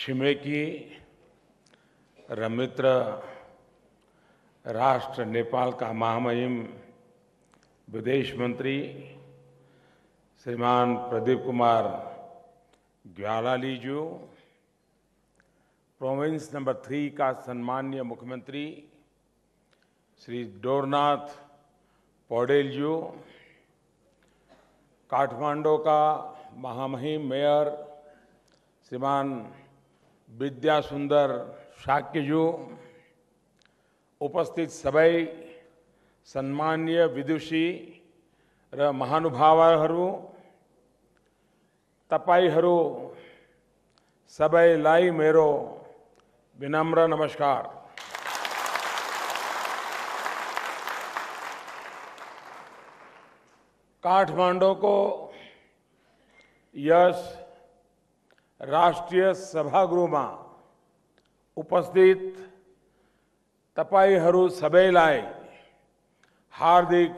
छिमेकी मित्र राष्ट्र नेपाल का महामहिम विदेश मंत्री श्रीमान प्रदीप कुमार ग्यावाली जी, प्रोविंस नंबर 3 का सम्मानीय मुख्यमंत्री श्री डोरनाथ पौडेल जी, काठमांडू का महामहिम मेयर श्रीमान विद्यासुंदर शाक्य जी, उपस्थित सबै सम्मानीय विदुषी र महानुभावहरू, तपाईहरू सबैलाई मेरो विनम्र नमस्कार। काठमांडू को यस राष्ट्रीय सभागृहमा उपस्थित तपाईहरू सबैलाई हार्दिक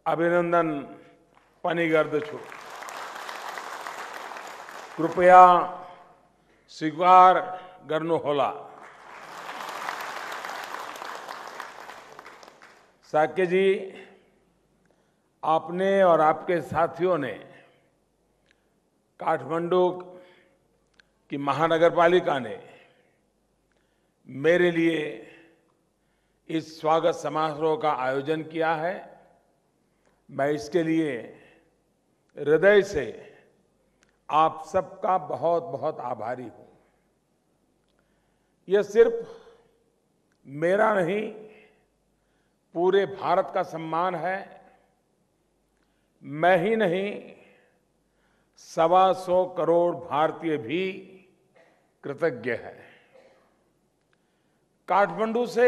अभिनन्दन पनि गर्दछु। कृपया स्वीकार गर्नुहोला। शाक्य जी, आपने और आपके साथियों ने काठमांडू की महानगरपालिका ने मेरे लिए इस स्वागत समारोह का आयोजन किया है। मैं इसके लिए हृदय से आप सबका बहुत बहुत आभारी हूं। यह सिर्फ मेरा नहीं, पूरे भारत का सम्मान है। मैं ही नहीं, 125 करोड़ भारतीय भी कृतज्ञ है। काठमांडू से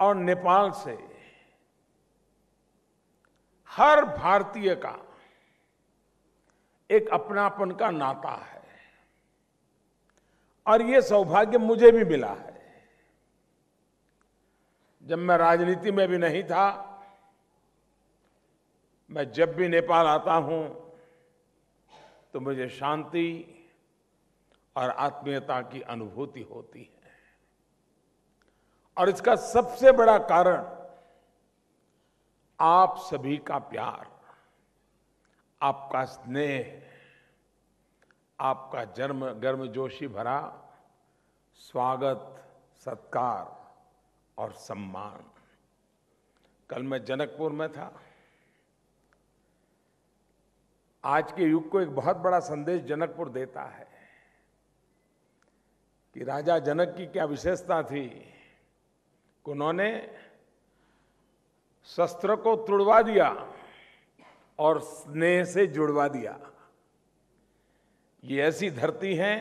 और नेपाल से हर भारतीय का एक अपनापन का नाता है और ये सौभाग्य मुझे भी मिला है। जब मैं राजनीति में भी नहीं था, मैं जब भी नेपाल आता हूं तो मुझे शांति और आत्मीयता की अनुभूति होती है। और इसका सबसे बड़ा कारण आप सभी का प्यार, आपका स्नेह, आपका गर्मजोशी भरा स्वागत, सत्कार और सम्मान। कल मैं जनकपुर में था। आज के युग को एक बहुत बड़ा संदेश जनकपुर देता है कि राजा जनक की क्या विशेषता थी कि उन्होंने शस्त्र को तुड़वा दिया और स्नेह से जुड़वा दिया। ये ऐसी धरती है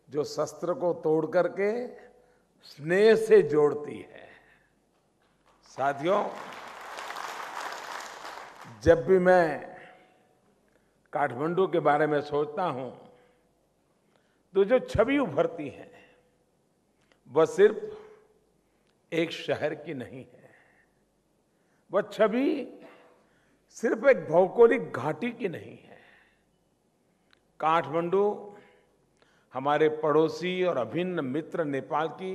जो शस्त्र को तोड़ करके स्नेह से जोड़ती है। साथियों, जब भी मैं काठमांडू के बारे में सोचता हूं तो जो छवि उभरती है वह सिर्फ एक शहर की नहीं है। वह छवि सिर्फ एक भौगोलिक घाटी की नहीं है। काठमांडू हमारे पड़ोसी और अभिन्न मित्र नेपाल की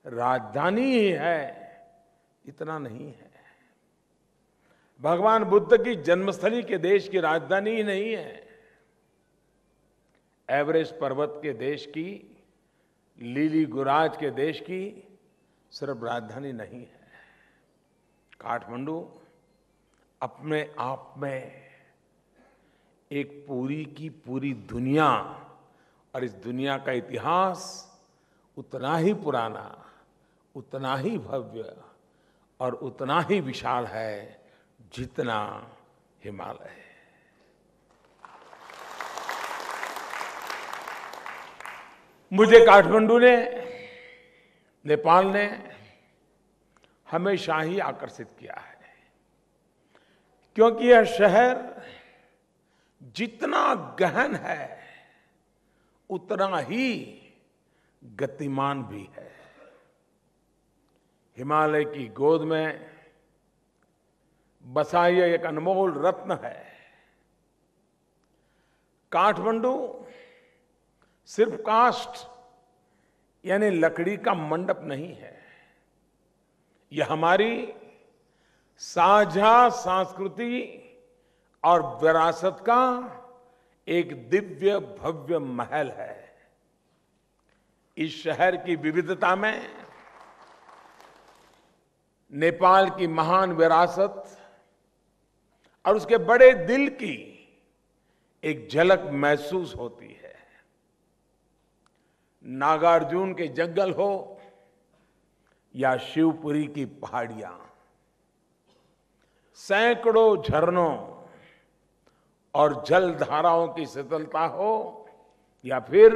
राजधानी ही है, इतना नहीं है। भगवान बुद्ध की जन्मस्थली के देश की राजधानी ही नहीं है। एवरेस्ट पर्वत के देश की, लीली गुराज के देश की सिर्फ राजधानी नहीं है। काठमांडू अपने आप में एक पूरी की पूरी दुनिया, और इस दुनिया का इतिहास उतना ही पुराना, उतना ही भव्य और उतना ही विशाल है जितना हिमालय है। मुझे काठमांडू ने, नेपाल ने हमेशा ही आकर्षित किया है, क्योंकि यह शहर जितना गहन है उतना ही गतिमान भी है। हिमालय की गोद में बसा यह एक अनमोल रत्न है। काठमांडू सिर्फ काष्ठ यानी लकड़ी का मंडप नहीं है, यह हमारी साझा संस्कृति और विरासत का एक दिव्य भव्य महल है। इस शहर की विविधता में नेपाल की महान विरासत और उसके बड़े दिल की एक झलक महसूस होती है। नागार्जुन के जंगल हो या शिवपुरी की पहाड़ियां, सैकड़ों झरनों और जलधाराओं की शीतलता हो या फिर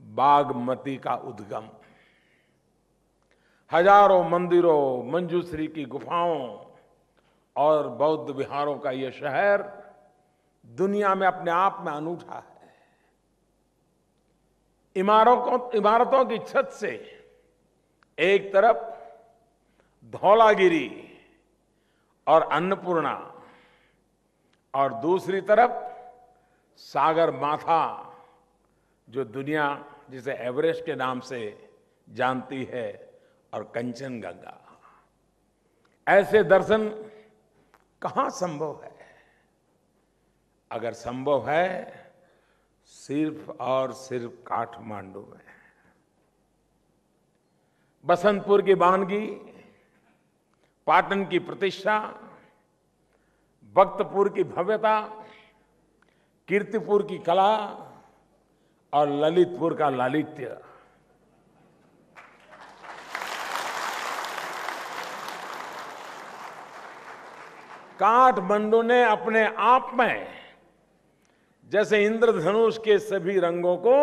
बागमती का उद्गम, हजारों मंदिरों, मंजूश्री की गुफाओं और बौद्ध विहारों का यह शहर दुनिया में अपने आप में अनूठा है। इमारतों की छत से एक तरफ धौलागिरी और अन्नपूर्णा और दूसरी तरफ सागर माथा, जो दुनिया जिसे एवरेस्ट के नाम से जानती है, और कंचनजंगा। ऐसे दर्शन कहां संभव है? अगर संभव है सिर्फ और सिर्फ काठमांडू में। बसंतपुर की वानगी, पाटन की प्रतिष्ठा, भक्तपुर की भव्यता, कीर्तिपुर की कला और ललितपुर का लालित्य, काठमांडू ने अपने आप में जैसे इंद्रधनुष के सभी रंगों को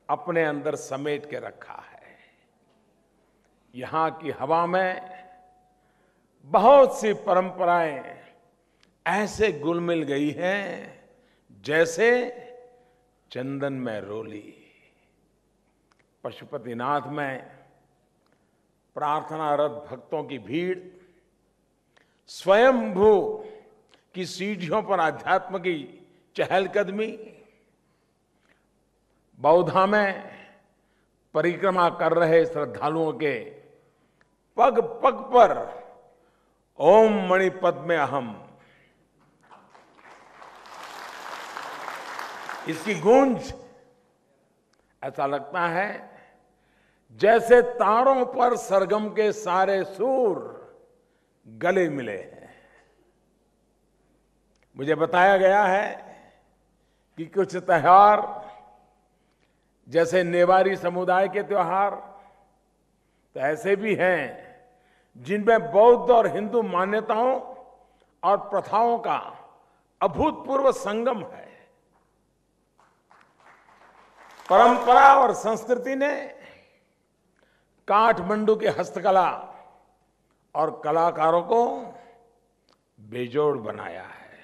अपने अंदर समेट के रखा है। यहां की हवा में बहुत सी परंपराएं ऐसे घुल मिल गई हैं जैसे चंदन में रोली। पशुपतिनाथ में प्रार्थनारत भक्तों की भीड़, स्वयंभू की सीढ़ियों पर अध्यात्म की चहलकदमी, बौद्धा में परिक्रमा कर रहे श्रद्धालुओं के पग पग पर ओम मणि पद्मे अहम, इसकी गूंज ऐसा लगता है जैसे तारों पर सरगम के सारे सुर गले मिले हैं। मुझे बताया गया है कि कुछ त्योहार जैसे नेवारी समुदाय के त्योहार तो ऐसे भी हैं जिनमें बौद्ध और हिंदू मान्यताओं और प्रथाओं का अभूतपूर्व संगम है। परंपरा और संस्कृति ने काठमांडू की हस्तकला और कलाकारों को बेजोड़ बनाया है।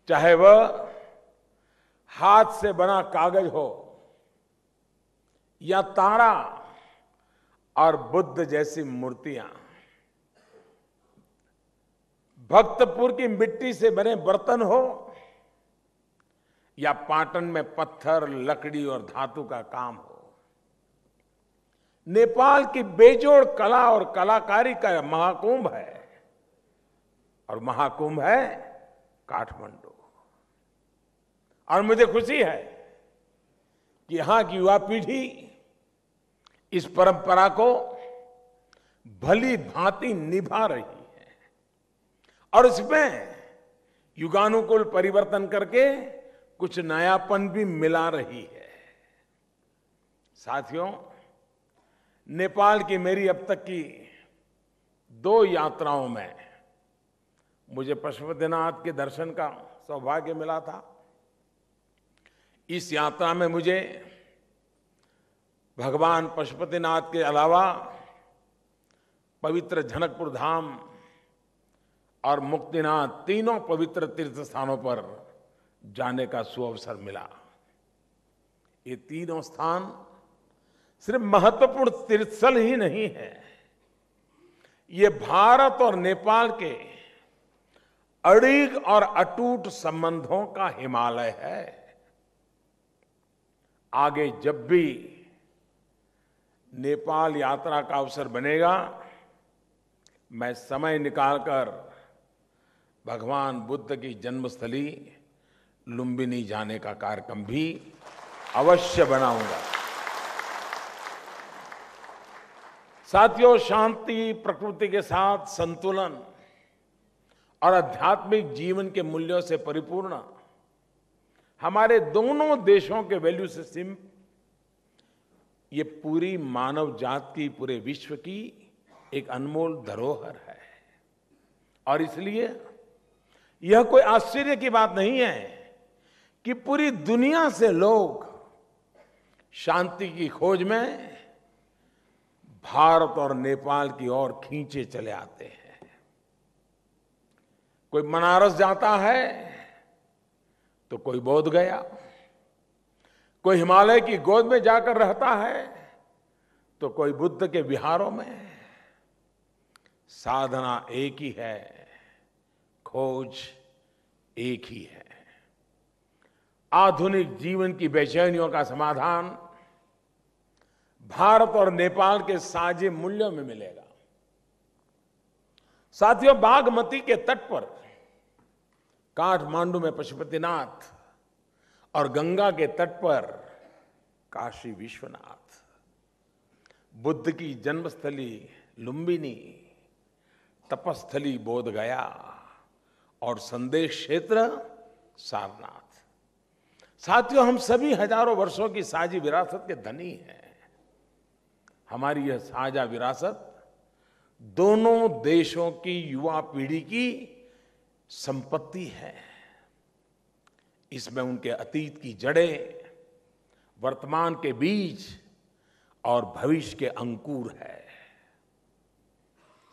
चाहे वह हाथ से बना कागज हो या तारा और बुद्ध जैसी मूर्तियां, भक्तपुर की मिट्टी से बने बर्तन हो या पाटन में पत्थर, लकड़ी और धातु का काम हो, नेपाल की बेजोड़ कला और कलाकारी का महाकुंभ है, और महाकुंभ है काठमांडू। और मुझे खुशी है कि यहां की युवा पीढ़ी इस परंपरा को भली भांति निभा रही है और इसमें युगानुकूल परिवर्तन करके कुछ नयापन भी मिला रही है। साथियों, नेपाल की मेरी अब तक की 2 यात्राओं में मुझे पशुपतिनाथ के दर्शन का सौभाग्य मिला था। इस यात्रा में मुझे भगवान पशुपतिनाथ के अलावा पवित्र जनकपुर धाम और मुक्तिनाथ, तीनों पवित्र तीर्थ स्थानों पर जाने का सुअवसर मिला। ये तीनों स्थान सिर्फ महत्वपूर्ण तीर्थस्थल ही नहीं है, ये भारत और नेपाल के अड़िग और अटूट संबंधों का हिमालय है। आगे जब भी नेपाल यात्रा का अवसर बनेगा, मैं समय निकालकर भगवान बुद्ध की जन्मस्थली लुम्बिनी जाने का कार्यक्रम भी अवश्य बनाऊंगा। साथियों, शांति, प्रकृति के साथ संतुलन और आध्यात्मिक जीवन के मूल्यों से परिपूर्ण हमारे दोनों देशों के वैल्यू सिस्टम, ये पूरी मानव जात की, पूरे विश्व की एक अनमोल धरोहर है। और इसलिए यह कोई आश्चर्य की बात नहीं है कि पूरी दुनिया से लोग शांति की खोज में भारत और नेपाल की ओर खींचे चले आते हैं। कोई बनारस जाता है तो कोई बोध गया, कोई हिमालय की गोद में जाकर रहता है तो कोई बुद्ध के विहारों में। साधना एक ही है, खोज एक ही है। आधुनिक जीवन की बेचैनियों का समाधान भारत और नेपाल के साझे मूल्यों में मिलेगा। साथियों, बागमती के तट पर, काठमांडू में पशुपतिनाथ और गंगा के तट पर काशी विश्वनाथ, बुद्ध की जन्मस्थली लुम्बिनी, तपस्थली बोध गया और संदेश क्षेत्र सारनाथ। साथियों, हम सभी हजारों वर्षों की साझी विरासत के धनी हैं। हमारी यह साझा विरासत दोनों देशों की युवा पीढ़ी की संपत्ति है। इसमें उनके अतीत की जड़ें, वर्तमान के बीज और भविष्य के अंकुर है।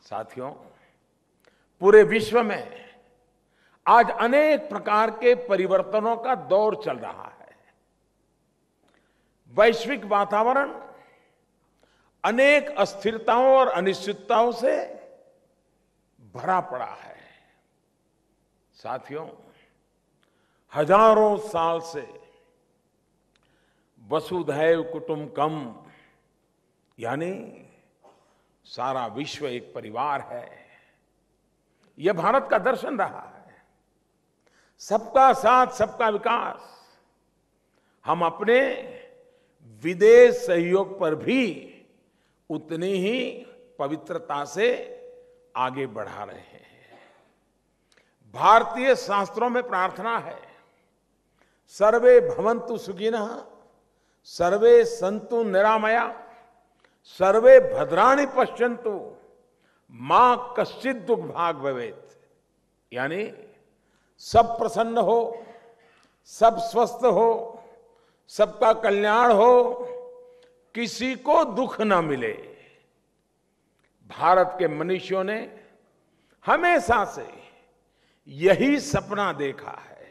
साथियों, पूरे विश्व में आज अनेक प्रकार के परिवर्तनों का दौर चल रहा है। वैश्विक वातावरण अनेक अस्थिरताओं और अनिश्चितताओं से भरा पड़ा है। साथियों, हजारों साल से वसुधैव कुटुंबकम, यानी सारा विश्व एक परिवार है, यह भारत का दर्शन रहा है। सबका साथ, सबका विकास हम अपने विदेश सहयोग पर भी उतनी ही पवित्रता से आगे बढ़ा रहे हैं। भारतीय शास्त्रों में प्रार्थना है, सर्वे भवन्तु सुखिनः, सर्वे सन्तु निरामया, सर्वे भद्राणि पश्यन्तु, मां कश्चित् दुख भाग भवेत्। यानी सब प्रसन्न हो, सब स्वस्थ हो, सबका कल्याण हो, किसी को दुख ना मिले। भारत के मनुष्यों ने हमेशा से यही सपना देखा है।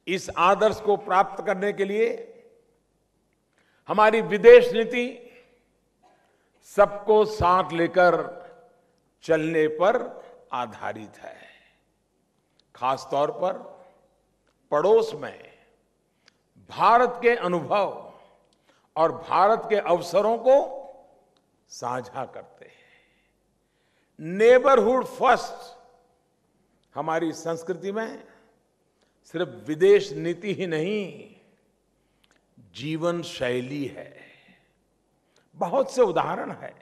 इस आदर्श को प्राप्त करने के लिए हमारी विदेश नीति सबको साथ लेकर चलने पर आधारित है। खासतौर पर पड़ोस में भारत के अनुभव और भारत के अवसरों को साझा करते हैं। नेबरहुड फर्स्ट हमारी संस्कृति में सिर्फ विदेश नीति ही नहीं, जीवन शैली है। बहुत से उदाहरण है।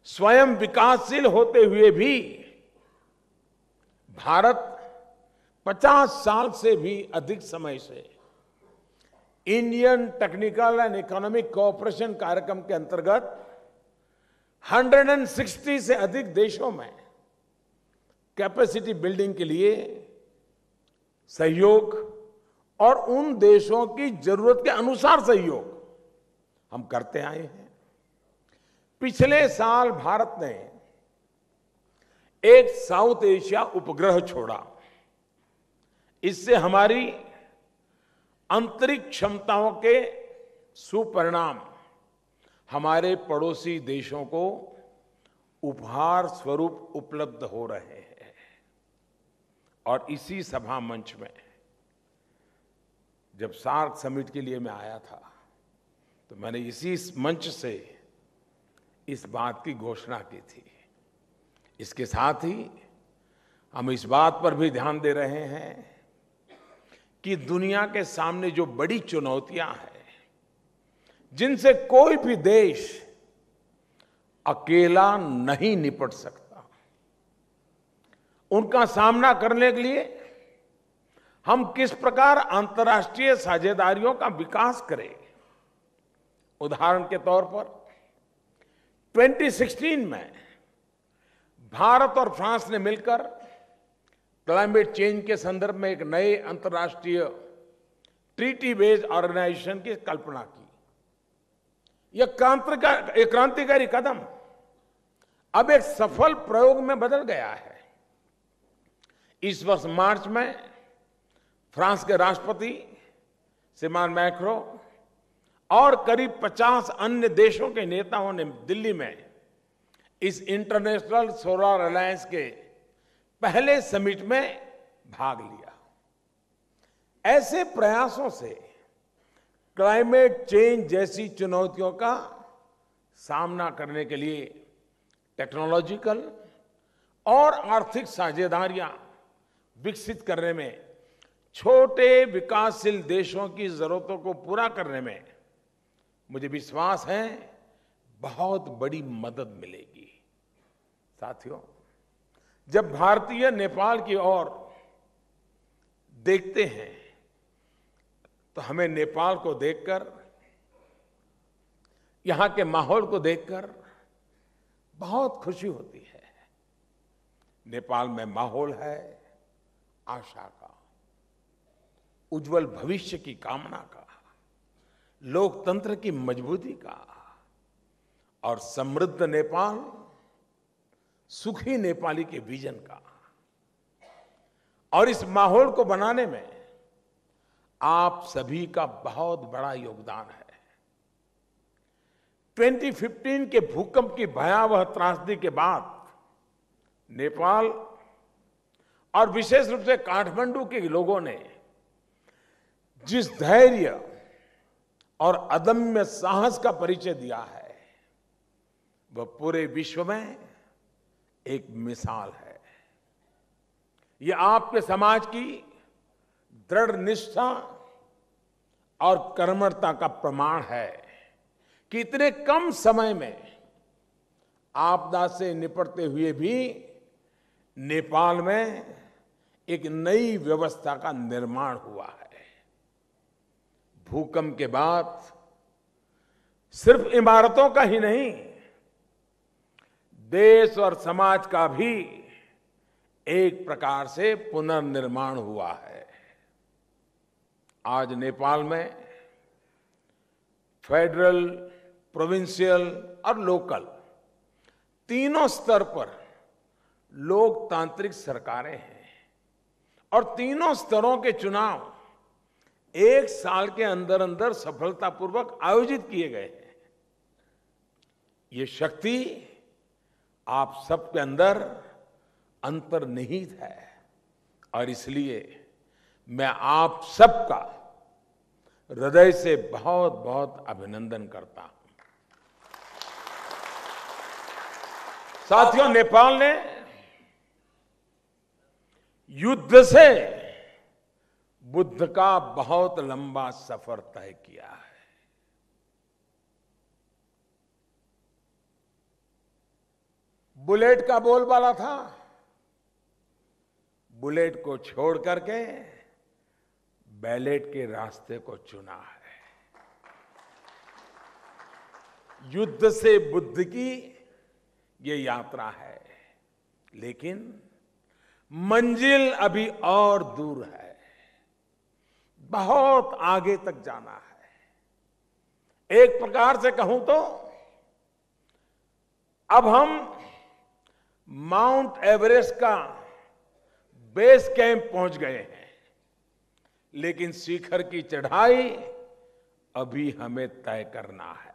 स्वयं विकासशील होते हुए भी भारत 50 साल से भी अधिक समय से Indian technical and economic cooperation कार्यक्रम के अंतर्गत 160 से अधिक देशों में कैपेसिटी बिल्डिंग के लिए सहयोग और उन देशों की जरूरत के अनुसार सहयोग हम करते आए हैं। पिछले साल भारत ने एक साउथ एशिया उपग्रह छोड़ा। इससे हमारी आंतरिक क्षमताओं के सुपरिणाम हमारे पड़ोसी देशों को उपहार स्वरूप उपलब्ध हो रहे हैं। और इसी सभा मंच में जब सार्क समिट के लिए मैं आया था तो मैंने इसी मंच से इस बात की घोषणा की थी। इसके साथ ही हम इस बात पर भी ध्यान दे रहे हैं कि दुनिया के सामने जो बड़ी चुनौतियां हैं, जिनसे कोई भी देश अकेला नहीं निपट सकता, उनका सामना करने के लिए हम किस प्रकार अंतर्राष्ट्रीय साझेदारियों का विकास करें। उदाहरण के तौर पर 2016 में भारत और फ्रांस ने मिलकर क्लाइमेट चेंज के संदर्भ में एक नए अंतर्राष्ट्रीय ट्रीटी बेस्ड ऑर्गेनाइजेशन की कल्पना की। यह क्रांतिकारी कदम अब एक सफल प्रयोग में बदल गया है। इस वर्ष मार्च में फ्रांस के राष्ट्रपति श्रीमान मैक्रो और करीब 50 अन्य देशों के नेताओं ने दिल्ली में इस इंटरनेशनल सोलर अलायंस के पहले समिट में भाग लिया। ऐसे प्रयासों से क्लाइमेट चेंज जैसी चुनौतियों का सामना करने के लिए टेक्नोलॉजिकल और आर्थिक साझेदारियां विकसित करने में, छोटे विकासशील देशों की जरूरतों को पूरा करने में मुझे विश्वास है बहुत बड़ी मदद मिलेगी। साथियों, जब भारतीय नेपाल की ओर देखते हैं तो हमें नेपाल को देखकर, यहां के माहौल को देखकर बहुत खुशी होती है। नेपाल में माहौल है आशा का, उज्जवल भविष्य की कामना का, लोकतंत्र की मजबूती का और समृद्ध नेपाल, सुखी नेपाली के विजन का। और इस माहौल को बनाने में आप सभी का बहुत बड़ा योगदान है। 2015 के भूकंप की भयावह त्रासदी के बाद नेपाल और विशेष रूप से काठमांडू के लोगों ने जिस धैर्य और अदम्य साहस का परिचय दिया है, वह पूरे विश्व में एक मिसाल है। यह आपके समाज की दृढ़ निष्ठा और कर्मठता का प्रमाण है कि इतने कम समय में आपदा से निपटते हुए भी नेपाल में एक नई व्यवस्था का निर्माण हुआ है। भूकंप के बाद सिर्फ इमारतों का ही नहीं, देश और समाज का भी एक प्रकार से पुनर्निर्माण हुआ है। आज नेपाल में फेडरल, प्रोविंशियल और लोकल तीनों स्तर पर लोकतांत्रिक सरकारें हैं और तीनों स्तरों के चुनाव एक साल के अंदर अंदर सफलतापूर्वक आयोजित किए गए हैं। ये शक्ति आप सबके अंदर अंतर्निहित है और इसलिए मैं आप सबका हृदय से बहुत बहुत अभिनंदन करता हूं। साथियों, नेपाल ने युद्ध से बुद्ध का बहुत लंबा सफर तय किया है। बुलेट का बोलबाला था, बुलेट को छोड़ करके बैलेट के रास्ते को चुना है। युद्ध से बुद्ध की ये यात्रा है, लेकिन मंजिल अभी और दूर है, बहुत आगे तक जाना है। एक प्रकार से कहूं तो अब हम माउंट एवरेस्ट का बेस कैंप पहुंच गए हैं, लेकिन शिखर की चढ़ाई अभी हमें तय करना है।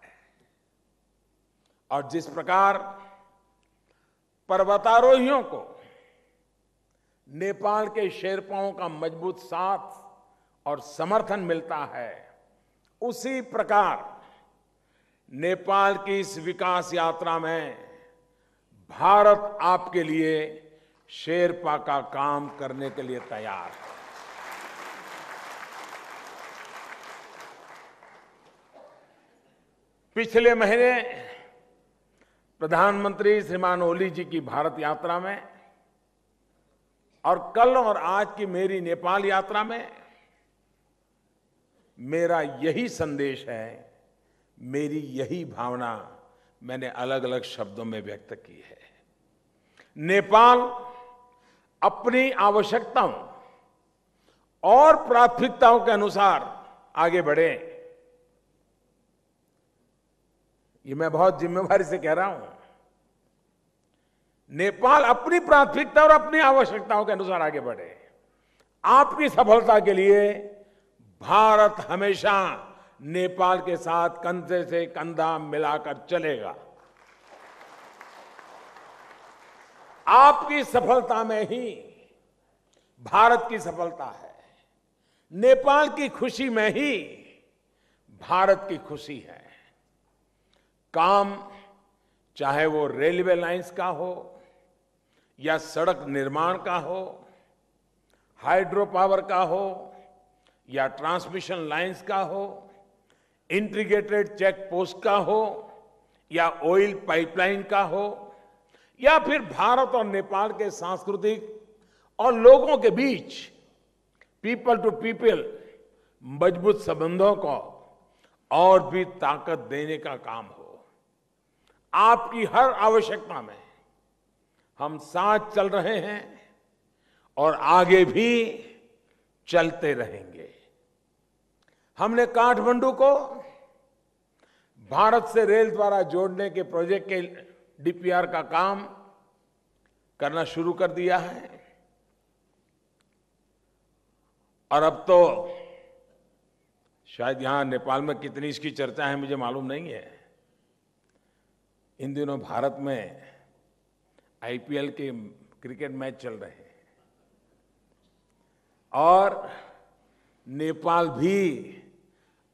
और जिस प्रकार पर्वतारोहियों को नेपाल के शेरपाओं का मजबूत साथ और समर्थन मिलता है, उसी प्रकार नेपाल की इस विकास यात्रा में भारत आपके लिए शेरपा का काम करने के लिए तैयार है। पिछले महीने प्रधानमंत्री श्रीमान ओली जी की भारत यात्रा में और कल और आज की मेरी नेपाल यात्रा में मेरा यही संदेश है, मेरी यही भावना मैंने अलग अलग शब्दों में व्यक्त की है। नेपाल अपनी आवश्यकताओं और प्राथमिकताओं के अनुसार आगे बढ़े, ये मैं बहुत जिम्मेदारी से कह रहा हूं। नेपाल अपनी प्राथमिकता और अपनी आवश्यकताओं के अनुसार आगे बढ़े। आपकी सफलता के लिए भारत हमेशा नेपाल के साथ कंधे से कंधा मिलाकर चलेगा। आपकी सफलता में ही भारत की सफलता है, नेपाल की खुशी में ही भारत की खुशी है। काम चाहे वो रेलवे लाइंस का हो या सड़क निर्माण का हो, हाइड्रो पावर का हो या ट्रांसमिशन लाइंस का हो, इंटीग्रेटेड चेक पोस्ट का हो या ऑयल पाइपलाइन का हो, या फिर भारत और नेपाल के सांस्कृतिक और लोगों के बीच पीपल टू पीपल मजबूत संबंधों को और भी ताकत देने का काम हो। आपकी हर आवश्यकता में हम साथ चल रहे हैं और आगे भी चलते रहेंगे। हमने काठमांडू को भारत से रेल द्वारा जोड़ने के प्रोजेक्ट के डीपीआर का काम करना शुरू कर दिया है और अब तो शायद यहां नेपाल में कितनी इसकी चर्चा है मुझे मालूम नहीं है। इन दिनों भारत में आईपीएल के क्रिकेट मैच चल रहे हैं और नेपाल भी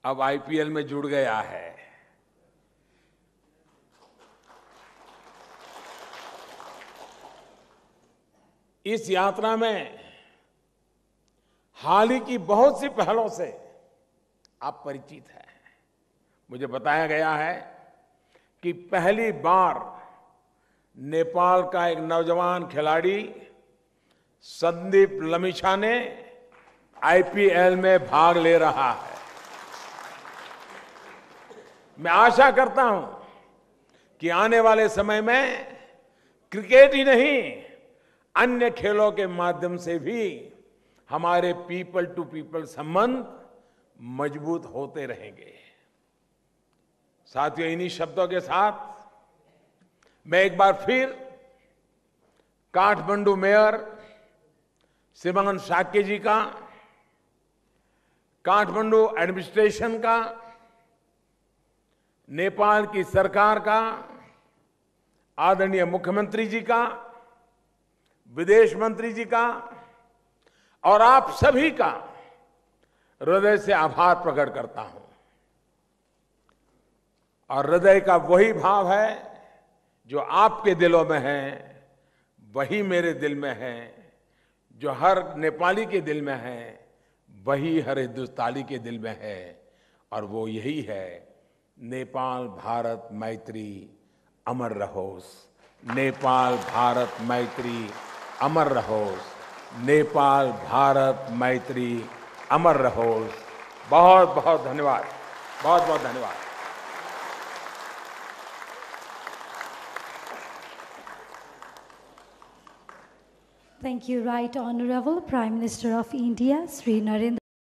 अब आईपीएल में जुड़ गया है। इस यात्रा में हाल ही की बहुत सी पहलों से आप परिचित हैं। मुझे बताया गया है कि पहली बार नेपाल का एक नौजवान खिलाड़ी संदीप लमिछा ने आईपीएल में भाग ले रहा है। मैं आशा करता हूं कि आने वाले समय में क्रिकेट ही नहीं, अन्य खेलों के माध्यम से भी हमारे पीपल टू पीपल संबंध मजबूत होते रहेंगे। साथियों, इन्हीं शब्दों के साथ मैं एक बार फिर काठमांडू मेयर श्रीमान साक्य जी का, काठमांडू एडमिनिस्ट्रेशन का, नेपाल की सरकार का, आदरणीय मुख्यमंत्री जी का, विदेश मंत्री जी का और आप सभी का हृदय से आभार प्रकट करता हूं। और हृदय का वही भाव है जो आपके दिलों में है, वही मेरे दिल में है। जो हर नेपाली के दिल में है वही हर हिंदुस्तानी के दिल में है, और वो यही है, नेपाल भारत मैत्री अमर रहोस। नेपाल भारत मैत्री अमर रहोस। नेपाल भारत मैत्री अमर रहोस। बहुत बहुत धन्यवाद, बहुत बहुत धन्यवाद। Thank you, Right Honorable Prime Minister of India, Sri Narendra